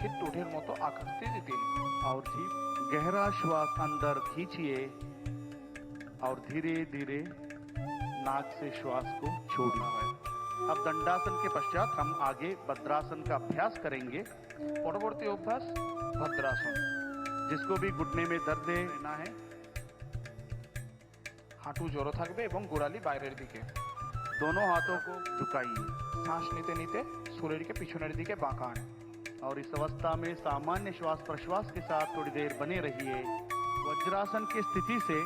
পাখির টোঠের মতো আকৃতির দিন। और जीभ गहरा श्वास अंदर खींचिए और धीरे धीरे नाक से श्वास को छोड़ना है। अब दंडासन के पश्चात हम आगे भद्रासन का अभ्यास करेंगे। পরবর্তী অভ্যাস ভদ্রাসন। जिसको भी घुटने में दर्द है रहना है, হাঁটু জড়ো থাকবে এবং গোড়ালি বাইরের দিকে। दोनों हाथों को झुकाइए শ্বাস নিতে নিতে শরীরকে পিছনের দিকে বাঁকান। और इस अवस्था में सामान्य श्वास प्रश्वास के साथ थोड़ी देर बने रहिए। वज्रासन की स्थिति से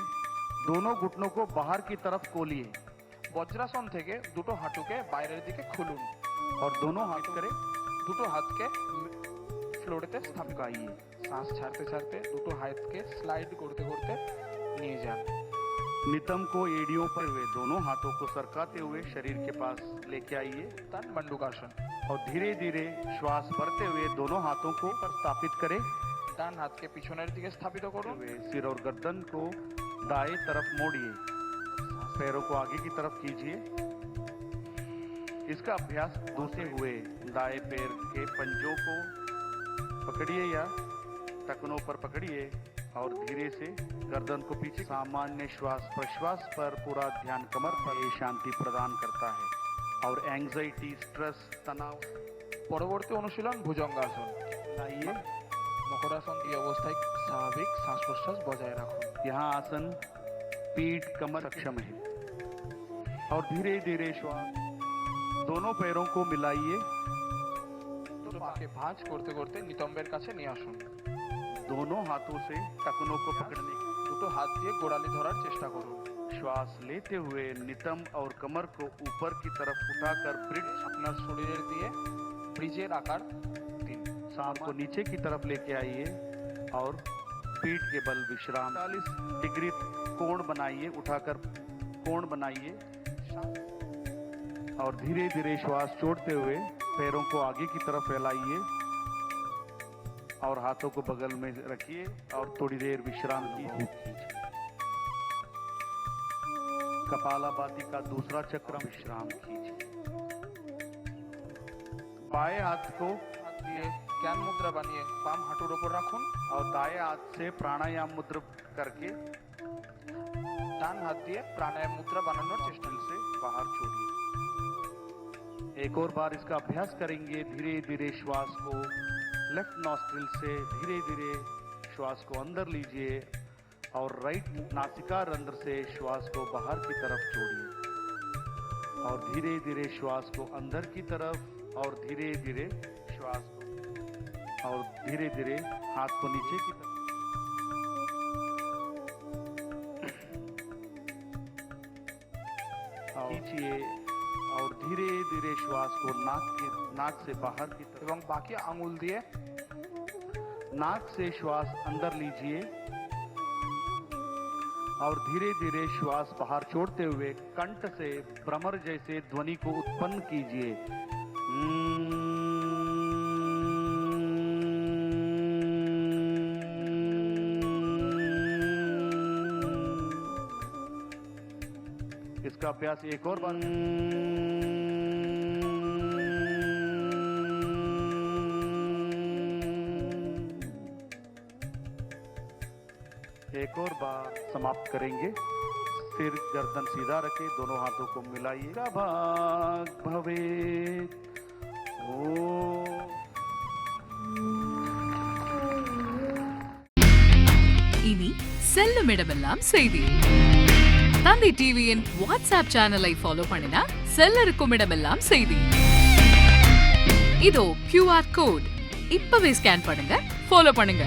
दोनों घुटनों को बाहर की तरफ खोलिए বজ্রাসন থেকে দুটো হাঁটুকে বাইরের দিকে খুলুন और दोनों हाथ करे দুটো হাতকে ফ্লোরেতে স্থাপন। झुकाइए। শ্বাস ছাড়তে ছাড়তে দুটো হাতকে স্লাইড করতে করতে নিয়ে যান। नितंब को एड़ियों पर हुए दोनों हाथों को सरकाते हुए शरीर के पास लेके आइए তান মন্ডুকাসন। और धीरे धीरे श्वास भरते हुए दोनों हाथों को पर स्थापित करें। ডান हाथকে পিছনের দিকে স্থাপিত করুন। हुए सिर और गर्दन को दाएं तरफ मोड़िए, पैरों को आगे की तरफ कीजिए। इसका अभ्यास दूसरे हुए दाएं पैर के पंजों को पकड़िए या टखनों पर पकड़िए और धीरे से गर्दन को पीछे। सामान्य श्वास प्रश्वास पर पूरा ध्यान कमर पर ये शांति प्रदान करता है और एंजाइटी, स्ट्रेस, तनाव। পরবর্তী অনুশীলন ভুজঙ্গাসন। लाइए মকরাসন এই অবস্থায় স্বাভাবিক শ্বাস প্রশ্বাস বজায় রাখুন। यहाँ आसन पीठ कमर सक्षम है और धीरे धीरे श्वास दोनों पैरों को मिलाइए। দুটো পাকে ভাঁজ করতে করতে নিতম্বের কাছে নিয়ে আসুন। दोनों हाथों से टखनों को पकड़ने की দুটো হাত দিয়ে গোড়ালি ধরার চেষ্টা করুন। श्वास लेते हुए नितंब और कमर को ऊपर की तरफ उठाकर ब्रिज আপনার শরীরের দিয়ে ব্রিজের আকার দিন। सांप को नीचे की तरफ लेके आइए और पीठ के बल विश्राम 40 डिग्री कोण बनाइए, उठाकर कोण बनाइए और धीरे धीरे श्वास छोड़ते हुए पैरों को आगे की तरफ फैलाइए और हाथों को बगल में रखिए और थोड़ी देर विश्राम कीजिए। कपालभाति का दूसरा चक्र विश्राम कीजिए। बाएं हाथ को হাত দিয়ে জ্ঞান মুদ্রা বানিয়ে বাম হাঁটুর ওপর রাখুন। और दाएं हाथ से प्राणायाम मुद्रा करके ডান হাত দিয়ে প্রাণায়াম মুদ্রা বানানোর চেষ্টা नोस्ट्रिल से बाहर छोड़िए। एक और बार इसका अभ्यास करेंगे। धीरे धीरे श्वास को लेफ्ट नोस्ट्रिल से धीरे धीरे श्वास को अंदर लीजिए और राइट नासिका रंध्र से श्वास को बाहर की तरफ छोड़िए और धीरे धीरे श्वास को अंदर की तरफ और धीरे धीरे श्वास को और धीरे धीरे हाथ को नीचे की तरफ खींचिए और धीरे धीरे श्वास को नाक से बाहर की तरफ এবং বাকি আঙুল দিয়ে नाक से श्वास अंदर लीजिए और धीरे धीरे श्वास बाहर छोड़ते हुए कंठ से भ्रमर जैसे ध्वनि को उत्पन्न कीजिए। इसका अभ्यास एक और बार एक और बार समाप्त करेंगे। सिर गर्दन सीधा रखे, दोनों हाथों को मिलाइए। भाग भवेत् ओम। இனி செல்லும் இடமெல்லாம் செய்தி. தந்தி டிவியின் வாட்ஸ்அப் சேனலை ஃபாலோ பண்ணினா செல்ல இருக்கும் இடமெல்லாம் செய்தி. இதோ QR கோட் இப்பவே ஸ்கேன் பண்ணுங்க, ஃபாலோ பண்ணுங்க.